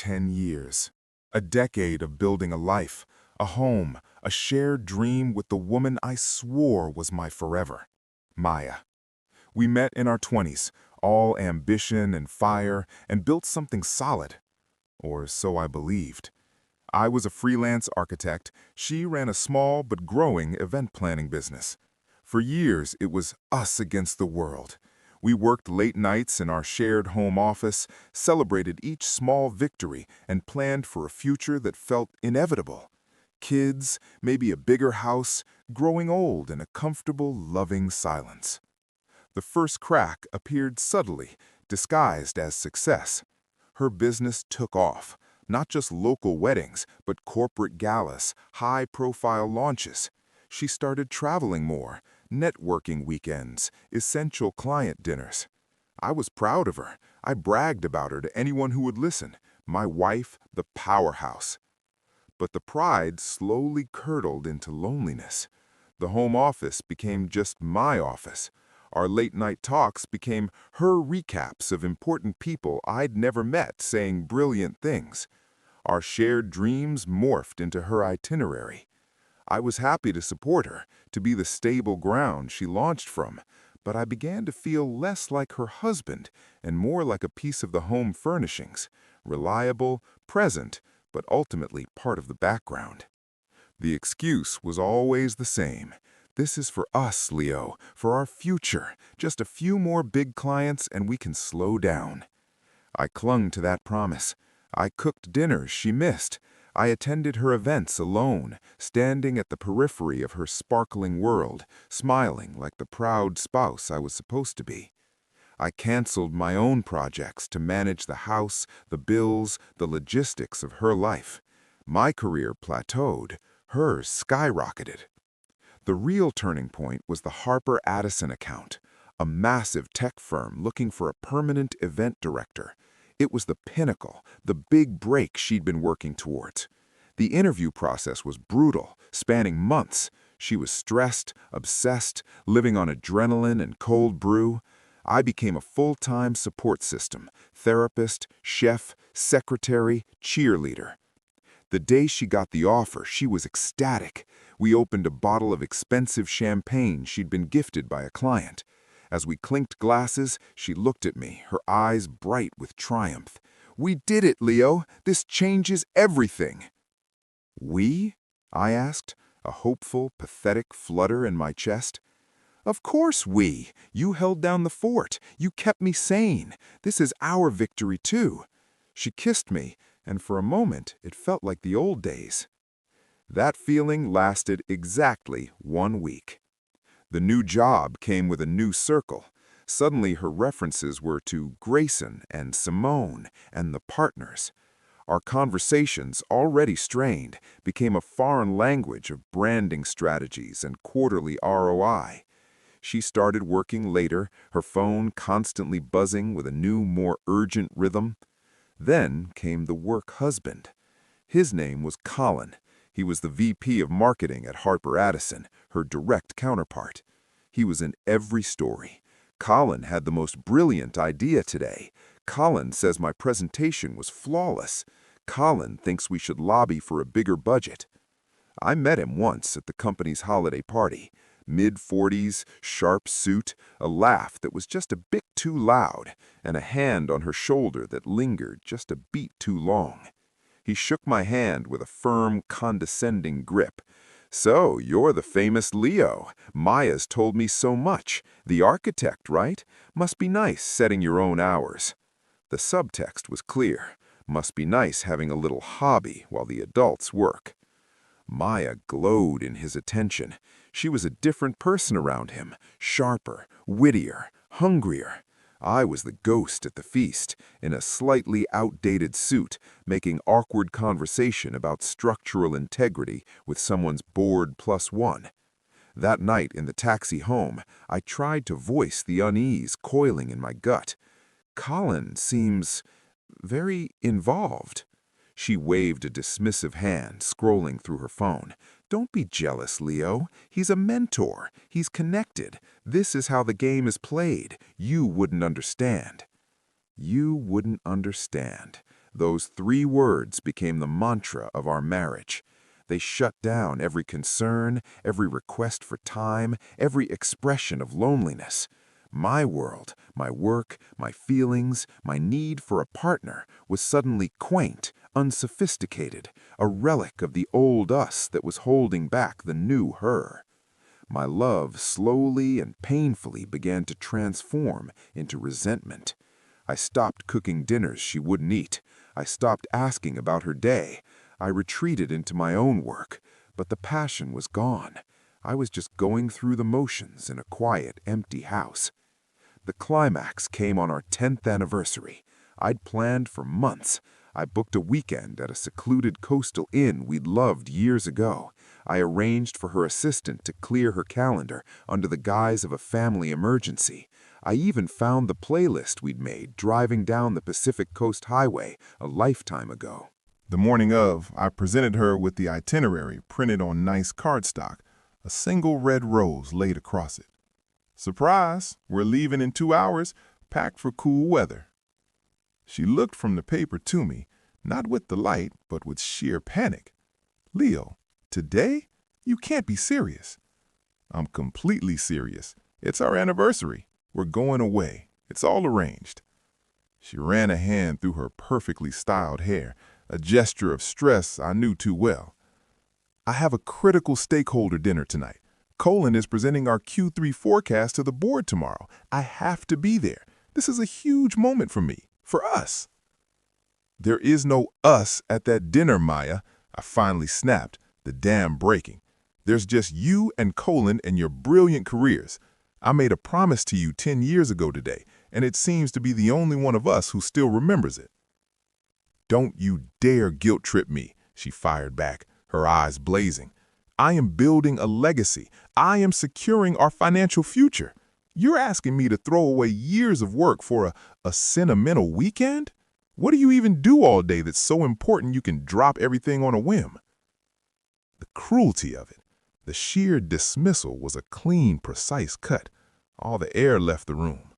10 years. A decade of building a life, a home, a shared dream with the woman I swore was my forever, Maya. We met in our 20s, all ambition and fire, and built something solid. Or so I believed. I was a freelance architect. She ran a small but growing event planning business. For years, it was us against the world. We worked late nights in our shared home office, celebrated each small victory, and planned for a future that felt inevitable. Kids, maybe a bigger house, growing old in a comfortable, loving silence. The first crack appeared subtly, disguised as success. Her business took off, not just local weddings, but corporate galas, high-profile launches. She started traveling more, networking weekends, essential client dinners. I was proud of her. I bragged about her to anyone who would listen. My wife, the powerhouse. But the pride slowly curdled into loneliness. The home office became just my office. Our late-night talks became her recaps of important people I'd never met saying brilliant things. Our shared dreams morphed into her itinerary. I was happy to support her, to be the stable ground she launched from, but I began to feel less like her husband and more like a piece of the home furnishings, reliable, present, but ultimately part of the background. The excuse was always the same. This is for us, Leo, for our future. Just a few more big clients and we can slow down. I clung to that promise. I cooked dinners she missed. I attended her events alone, standing at the periphery of her sparkling world, smiling like the proud spouse I was supposed to be. I canceled my own projects to manage the house, the bills, the logistics of her life. My career plateaued. Hers skyrocketed. The real turning point was the Harper Addison account, a massive tech firm looking for a permanent event director. It was the pinnacle, the big break she'd been working towards. The interview process was brutal, spanning months. She was stressed, obsessed, living on adrenaline and cold brew. I became a full-time support system, therapist, chef, secretary, cheerleader. The day she got the offer, she was ecstatic. We opened a bottle of expensive champagne she'd been gifted by a client. As we clinked glasses, she looked at me, her eyes bright with triumph. "We did it, Leo! This changes everything!" "We?" I asked, a hopeful, pathetic flutter in my chest. "Of course we! You held down the fort. You kept me sane. This is our victory, too." She kissed me, and for a moment it felt like the old days. That feeling lasted exactly 1 week. The new job came with a new circle. Suddenly her references were to Grayson and Simone and the partners. Our conversations, already strained, became a foreign language of branding strategies and quarterly ROI. She started working later, her phone constantly buzzing with a new, more urgent rhythm. Then came the work husband. His name was Colin. He was the VP of marketing at Harper Addison, her direct counterpart. He was in every story. "Colin had the most brilliant idea today. Colin says my presentation was flawless. Colin thinks we should lobby for a bigger budget." I met him once at the company's holiday party. Mid-40s, sharp suit, a laugh that was just a bit too loud, and a hand on her shoulder that lingered just a beat too long. He shook my hand with a firm, condescending grip. "So, you're the famous Leo. Maya's told me so much. The architect, right? Must be nice setting your own hours." The subtext was clear. Must be nice having a little hobby while the adults work. Maya glowed in his attention. She was a different person around him, sharper, wittier, hungrier. I was the ghost at the feast, in a slightly outdated suit, making awkward conversation about structural integrity with someone's bored +1. That night in the taxi home, I tried to voice the unease coiling in my gut. "Colin seems very involved." She waved a dismissive hand, scrolling through her phone. "Don't be jealous, Leo. He's a mentor. He's connected. This is how the game is played. You wouldn't understand." You wouldn't understand. Those 3 words became the mantra of our marriage. They shut down every concern, every request for time, every expression of loneliness. My world, my work, my feelings, my need for a partner was suddenly quaint, unsophisticated, a relic of the old us that was holding back the new her. My love slowly and painfully began to transform into resentment. I stopped cooking dinners she wouldn't eat. I stopped asking about her day. I retreated into my own work, but the passion was gone. I was just going through the motions in a quiet, empty house. The climax came on our 10th anniversary. I'd planned for months. I booked a weekend at a secluded coastal inn we'd loved years ago. I arranged for her assistant to clear her calendar under the guise of a family emergency. I even found the playlist we'd made driving down the Pacific Coast Highway a lifetime ago. The morning of, I presented her with the itinerary printed on nice cardstock, a single red rose laid across it. Surprise, we're leaving in 2 hours, packed for cool weather. She looked from the paper to me, not with delight, but with sheer panic. Leo, today? You can't be serious. I'm completely serious. It's our anniversary. We're going away. It's all arranged. She ran a hand through her perfectly styled hair, a gesture of stress I knew too well. I have a critical stakeholder dinner tonight. Colin is presenting our Q3 forecast to the board tomorrow. I have to be there. This is a huge moment for me, for us. There is no us at that dinner, Maya, I finally snapped, the dam breaking. There's just you and Colin and your brilliant careers. I made a promise to you 10 years ago today, and it seems to be the only one of us who still remembers it. Don't you dare guilt-trip me, she fired back, her eyes blazing. I am building a legacy. I am securing our financial future. You're asking me to throw away years of work for a sentimental weekend? What do you even do all day that's so important you can drop everything on a whim? The cruelty of it, the sheer dismissal was a clean, precise cut. All the air left the room.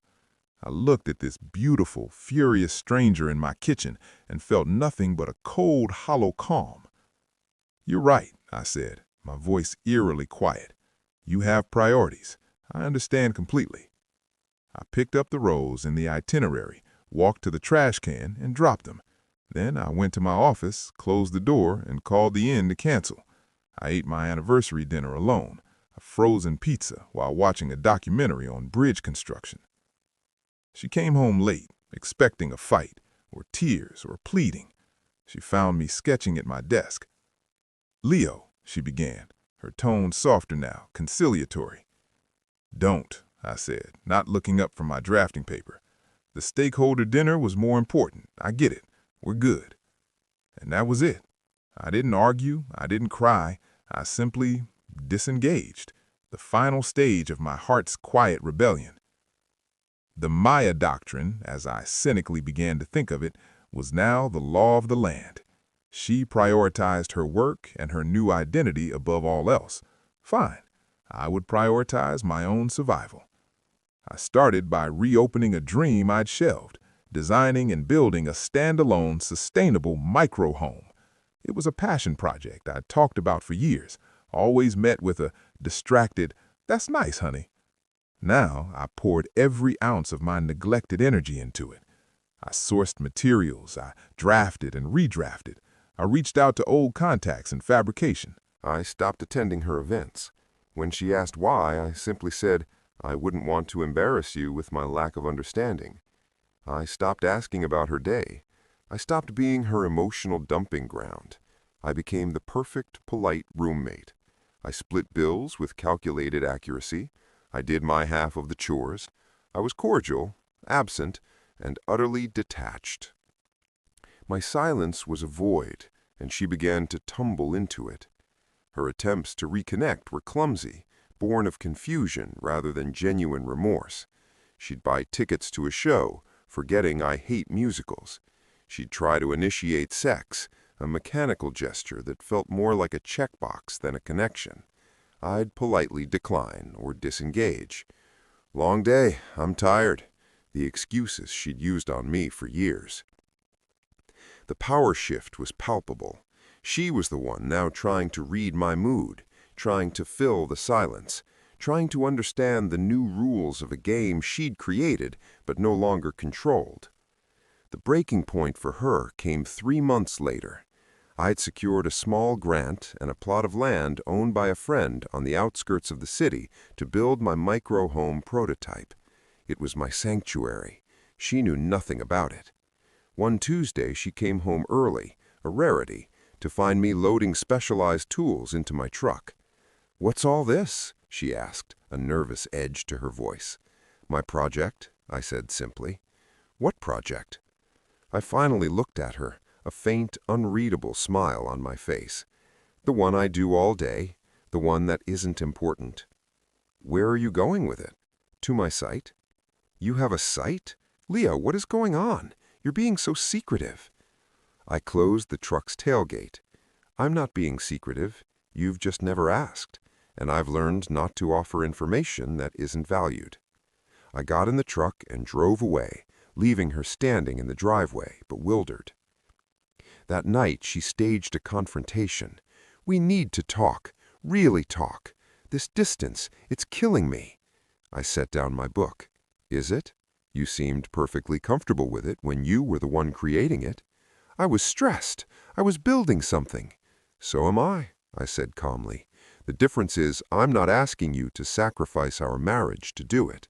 I looked at this beautiful, furious stranger in my kitchen and felt nothing but a cold, hollow calm. You're right, I said, my voice eerily quiet. You have priorities. I understand completely. I picked up the rose in the itinerary, walked to the trash can, and dropped them. Then I went to my office, closed the door, and called the inn to cancel. I ate my anniversary dinner alone, a frozen pizza, while watching a documentary on bridge construction. She came home late, expecting a fight, or tears, or pleading. She found me sketching at my desk. Leo, she began, her tone softer now, conciliatory. Don't, I said, not looking up from my drafting paper. The stakeholder dinner was more important. I get it. We're good. And that was it. I didn't argue. I didn't cry. I simply disengaged, the final stage of my heart's quiet rebellion. The Maya doctrine, as I cynically began to think of it, was now the law of the land. She prioritized her work and her new identity above all else. Fine. I would prioritize my own survival. I started by reopening a dream I'd shelved, designing and building a standalone, sustainable micro-home. It was a passion project I'd talked about for years, always met with a distracted, "That's nice, honey." Now I poured every ounce of my neglected energy into it. I sourced materials, I drafted and redrafted. I reached out to old contacts in fabrication. I stopped attending her events. When she asked why, I simply said, I wouldn't want to embarrass you with my lack of understanding. I stopped asking about her day. I stopped being her emotional dumping ground. I became the perfect, polite roommate. I split bills with calculated accuracy. I did my half of the chores. I was cordial, absent, and utterly detached. My silence was a void, and she began to tumble into it. Her attempts to reconnect were clumsy, born of confusion rather than genuine remorse. She'd buy tickets to a show, forgetting I hate musicals. She'd try to initiate sex, a mechanical gesture that felt more like a checkbox than a connection. I'd politely decline or disengage. Long day, I'm tired. The excuses she'd used on me for years. The power shift was palpable. She was the one now trying to read my mood, trying to fill the silence, trying to understand the new rules of a game she'd created but no longer controlled. The breaking point for her came 3 months later. I'd secured a small grant and a plot of land owned by a friend on the outskirts of the city to build my micro-home prototype. It was my sanctuary. She knew nothing about it. One Tuesday she came home early, a rarity, to find me loading specialized tools into my truck. "What's all this?" she asked, a nervous edge to her voice. "My project," I said simply. "What project?" I finally looked at her, a faint, unreadable smile on my face. "The one I do all day, the one that isn't important." "Where are you going with it?" "To my site." "You have a site? Leo, what is going on? You're being so secretive." I closed the truck's tailgate. "I'm not being secretive. You've just never asked, and I've learned not to offer information that isn't valued." I got in the truck and drove away, leaving her standing in the driveway, bewildered. That night she staged a confrontation. "We need to talk, really talk. This distance, it's killing me." I set down my book. "Is it? You seemed perfectly comfortable with it when you were the one creating it." "I was stressed. I was building something." "So am I," I said calmly. "The difference is I'm not asking you to sacrifice our marriage to do it."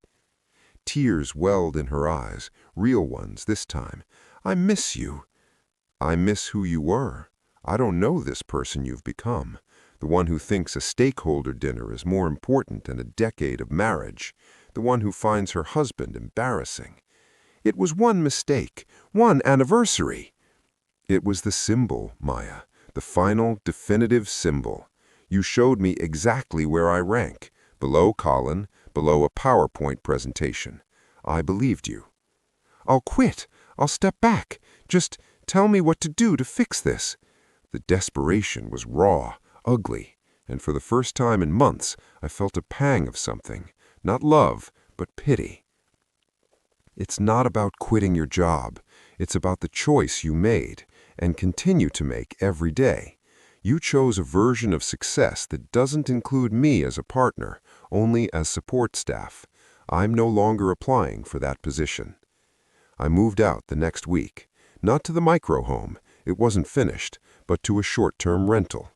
Tears welled in her eyes, real ones this time. "I miss you." "I miss who you were. I don't know this person you've become, the one who thinks a stakeholder dinner is more important than a decade of marriage, the one who finds her husband embarrassing. It was one mistake, one anniversary." "It was the symbol, Maya, the final, definitive symbol. You showed me exactly where I rank, below Colin, below a PowerPoint presentation. I believed you." "I'll quit. I'll step back. Just tell me what to do to fix this." The desperation was raw, ugly, and for the first time in months I felt a pang of something, not love, but pity. "It's not about quitting your job. It's about the choice you made and continue to make every day. You chose a version of success that doesn't include me as a partner, only as support staff. I'm no longer applying for that position." I moved out the next week, not to the micro-home, it wasn't finished, but to a short-term rental.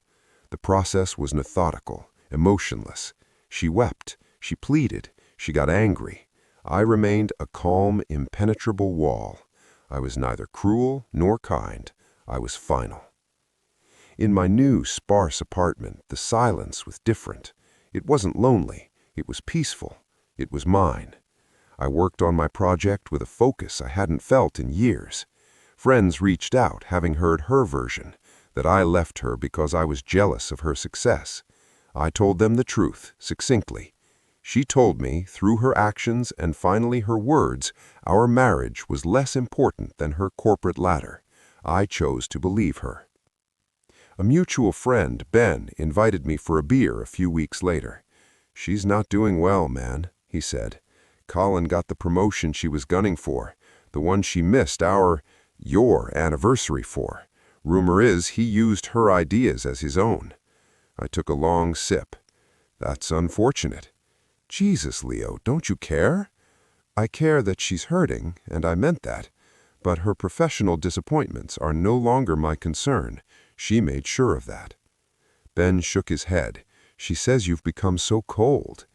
The process was methodical, emotionless. She wept, she pleaded, she got angry. I remained a calm, impenetrable wall. I was neither cruel nor kind. I was final. In my new, sparse apartment, the silence was different. It wasn't lonely. It was peaceful. It was mine. I worked on my project with a focus I hadn't felt in years. Friends reached out, having heard her version, that I left her because I was jealous of her success. I told them the truth, succinctly. She told me, through her actions and finally her words, our marriage was less important than her corporate ladder. I chose to believe her. A mutual friend, Ben, invited me for a beer a few weeks later. "She's not doing well, man," he said. "Colin got the promotion she was gunning for, the one she missed your anniversary for. Rumor is he used her ideas as his own." I took a long sip. "That's unfortunate." "Jesus, Leo, don't you care?" "I care that she's hurting, and I meant that. But her professional disappointments are no longer my concern. She made sure of that." Ben shook his head. "She says you've become so cold."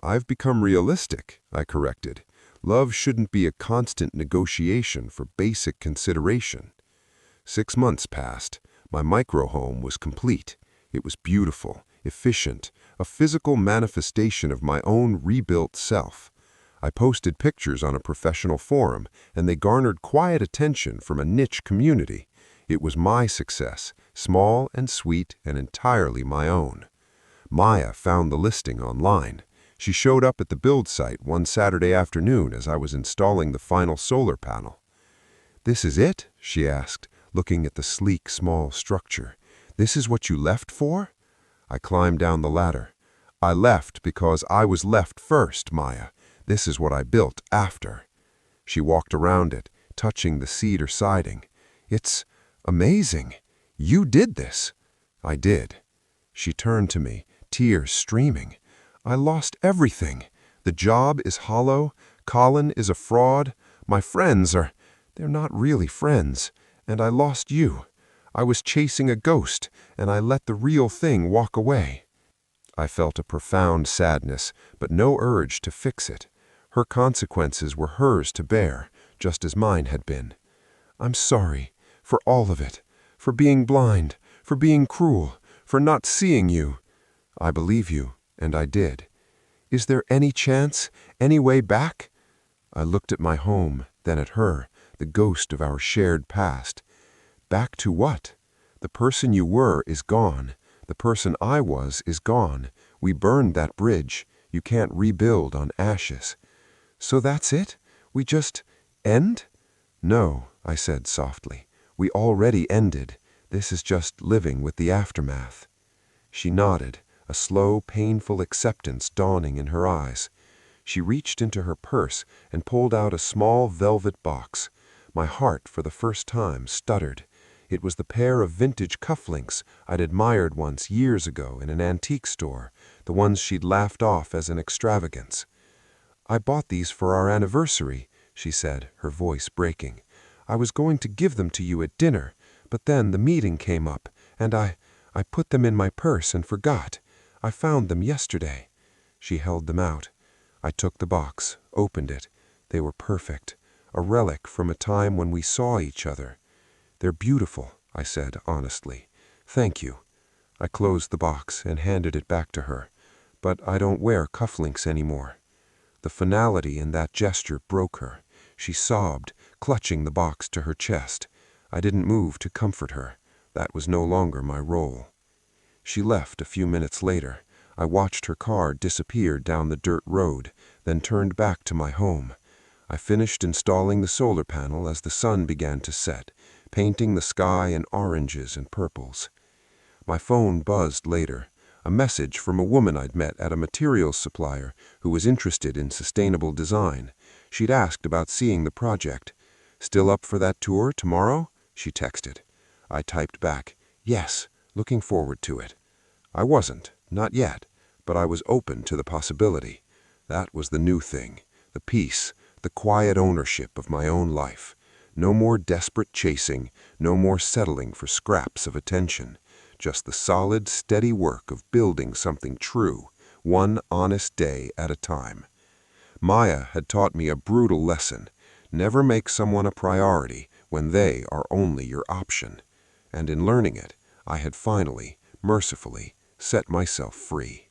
"I've become realistic," I corrected. "Love shouldn't be a constant negotiation for basic consideration." 6 months passed. My micro-home was complete. It was beautiful, efficient, a physical manifestation of my own rebuilt self. I posted pictures on a professional forum, and they garnered quiet attention from a niche community. It was my success, small and sweet and entirely my own. Maya found the listing online. She showed up at the build site one Saturday afternoon as I was installing the final solar panel. "This is it?" she asked, looking at the sleek, small structure. "This is what you left for?" I climbed down the ladder. "I left because I was left first, Maya. This is what I built after." She walked around it, touching the cedar siding. "It's Amazing. You did this. I did. She turned to me, tears streaming. I lost everything. The job is hollow. Colin is a fraud. My friends they're not really friends. And I lost you. I was chasing a ghost, and I let the real thing walk away. I felt a profound sadness, but no urge to fix it. Her consequences were hers to bear, just as mine had been. I'm sorry, for all of it, for being blind, for being cruel, for not seeing you. I believe you, and I did. Is there any chance, any way back? I looked at my home, then at her, the ghost of our shared past. Back to what? The person you were is gone. The person I was is gone. We burned that bridge. You can't rebuild on ashes. So that's it? We just end? No, I said softly. We already ended. This is just living with the aftermath. She nodded, a slow, painful acceptance dawning in her eyes. She reached into her purse and pulled out a small velvet box. My heart, for the first time, stuttered. It was the pair of vintage cufflinks I'd admired once years ago in an antique store, the ones she'd laughed off as an extravagance. I bought these for our anniversary, she said, her voice breaking. I was going to give them to you at dinner, but then the meeting came up, and I put them in my purse and forgot. I found them yesterday. She held them out. I took the box, opened it. They were perfect, a relic from a time when we saw each other. They're beautiful, I said honestly. Thank you. I closed the box and handed it back to her. But I don't wear cufflinks anymore. The finality in that gesture broke her. She sobbed, clutching the box to her chest. I didn't move to comfort her. That was no longer my role. She left a few minutes later. I watched her car disappear down the dirt road, then turned back to my home. I finished installing the solar panel as the sun began to set, painting the sky in oranges and purples. My phone buzzed later, a message from a woman I'd met at a materials supplier who was interested in sustainable design. She'd asked about seeing the project. Still up for that tour tomorrow? She texted. I typed back, yes, looking forward to it. I wasn't, not yet, but I was open to the possibility. That was the new thing, the peace, the quiet ownership of my own life. No more desperate chasing, no more settling for scraps of attention. Just the solid, steady work of building something true, one honest day at a time. Maya had taught me a brutal lesson. Never make someone a priority when they are only your option. And in learning it, I had finally, mercifully, set myself free.